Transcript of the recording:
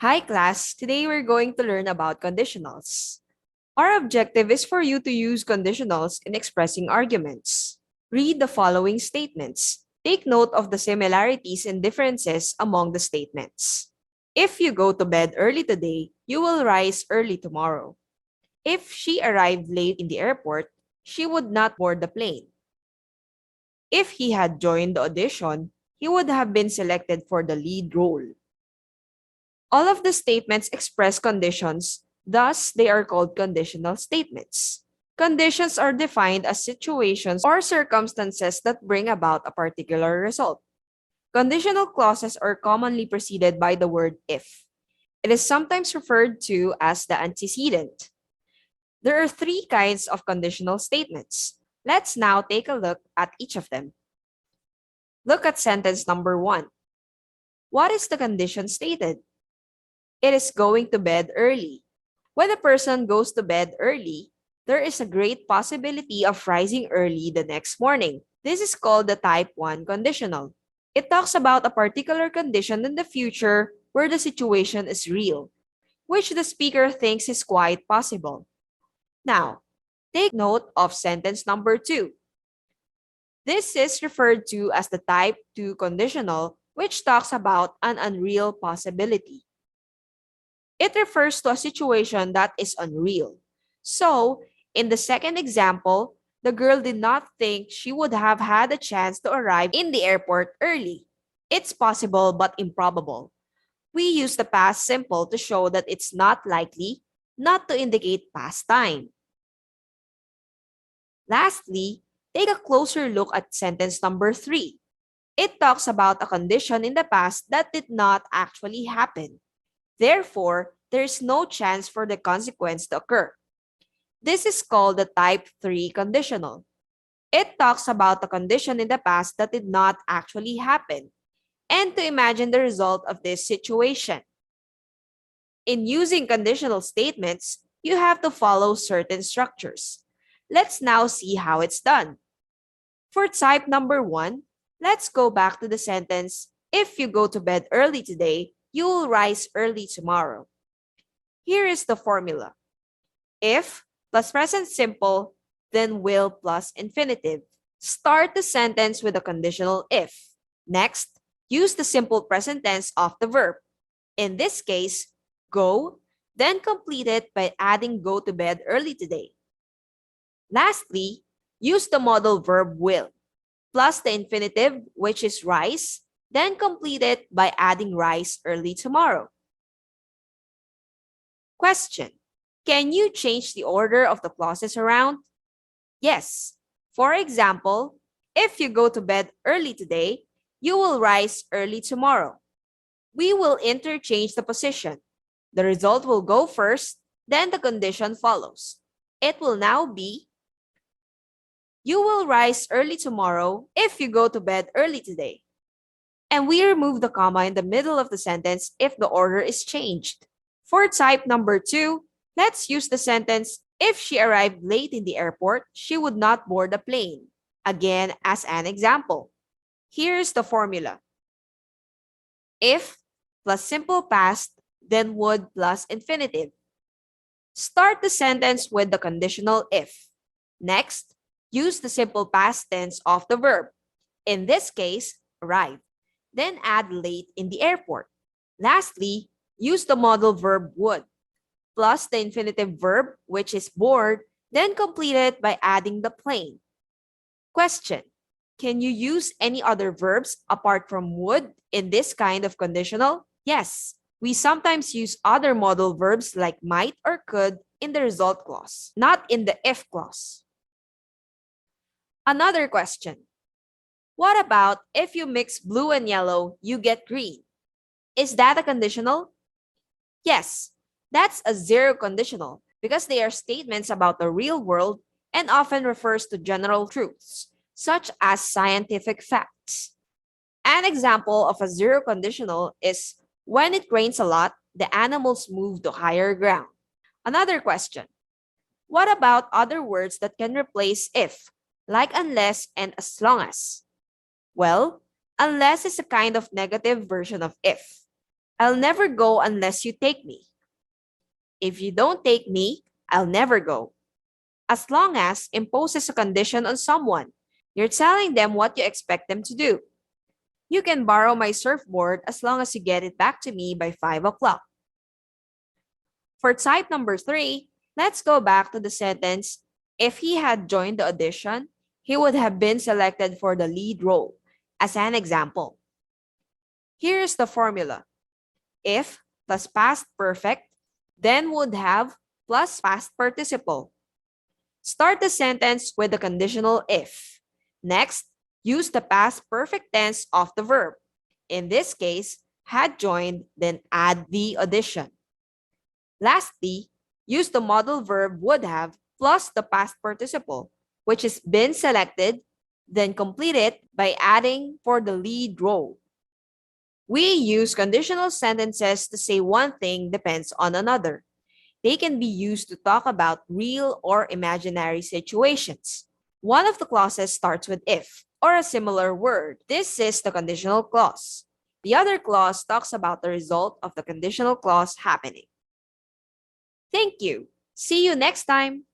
Hi class, today we're going to learn about conditionals. Our objective is for you to use conditionals in expressing arguments. Read the following statements. Take note of the similarities and differences among the statements. If you go to bed early today, you will rise early tomorrow. If she arrived late in the airport, she would not board the plane. If he had joined the audition, he would have been selected for the lead role. All of the statements express conditions, thus they are called conditional statements. Conditions are defined as situations or circumstances that bring about a particular result. Conditional clauses are commonly preceded by the word if. It is sometimes referred to as the antecedent. There are three kinds of conditional statements. Let's now take a look at each of them. Look at sentence number 1. What is the condition stated? It is going to bed early. When a person goes to bed early, there is a great possibility of rising early the next morning. This is called the type 1 conditional. It talks about a particular condition in the future where the situation is real, which the speaker thinks is quite possible. Now, take note of sentence number 2. This is referred to as the type 2 conditional, which talks about an unreal possibility. It refers to a situation that is unreal. So, in the second example, the girl did not think she would have had a chance to arrive in the airport early. It's possible but improbable. We use the past simple to show that it's not likely, not to indicate past time. Lastly, take a closer look at sentence number 3. It talks about a condition in the past that did not actually happen. Therefore, there is no chance for the consequence to occur. This is called the type 3 conditional. It talks about a condition in the past that did not actually happen, and to imagine the result of this situation. In using conditional statements, you have to follow certain structures. Let's now see how it's done. For type number 1, let's go back to the sentence, if you go to bed early today, you will rise early tomorrow. Here is the formula. If plus present simple, then will plus infinitive. Start the sentence with a conditional if. Next, use the simple present tense of the verb. In this case, go, then complete it by adding go to bed early today. Lastly, use the modal verb will, plus the infinitive, which is rise, then complete it by adding rise early tomorrow. Question. Can you change the order of the clauses around? Yes. For example, if you go to bed early today, you will rise early tomorrow. We will interchange the position. The result will go first, then the condition follows. It will now be, you will rise early tomorrow if you go to bed early today. And we remove the comma in the middle of the sentence if the order is changed. For type number 2, let's use the sentence, if she arrived late in the airport, she would not board the plane. Again, as an example. Here's the formula. If plus simple past, then would plus infinitive. Start the sentence with the conditional if. Next, use the simple past tense of the verb. In this case, arrive. Then add late in the airport. Lastly, use the modal verb would, plus the infinitive verb, which is board, then complete it by adding the plane. Question. Can you use any other verbs apart from would in this kind of conditional? Yes. We sometimes use other modal verbs like might or could in the result clause, not in the if clause. Another question. What about if you mix blue and yellow, you get green? Is that a conditional? Yes, that's a zero conditional because they are statements about the real world and often refers to general truths, such as scientific facts. An example of a zero conditional is when it rains a lot, the animals move to higher ground. Another question. What about other words that can replace if, like unless and as long as? Well, unless is a kind of negative version of if. I'll never go unless you take me. If you don't take me, I'll never go. As long as imposes a condition on someone, you're telling them what you expect them to do. You can borrow my surfboard as long as you get it back to me by 5 o'clock. For type number 3, let's go back to the sentence, if he had joined the audition, he would have been selected for the lead role. As an example, here's the formula. If plus past perfect, then would have plus past participle. Start the sentence with the conditional if. Next, use the past perfect tense of the verb. In this case, had joined, then add the addition. Lastly, use the modal verb would have plus the past participle, which has been selected, then complete it by adding for the lead role. We use conditional sentences to say one thing depends on another. They can be used to talk about real or imaginary situations. One of the clauses starts with if or a similar word. This is the conditional clause. The other clause talks about the result of the conditional clause happening. Thank you. See you next time.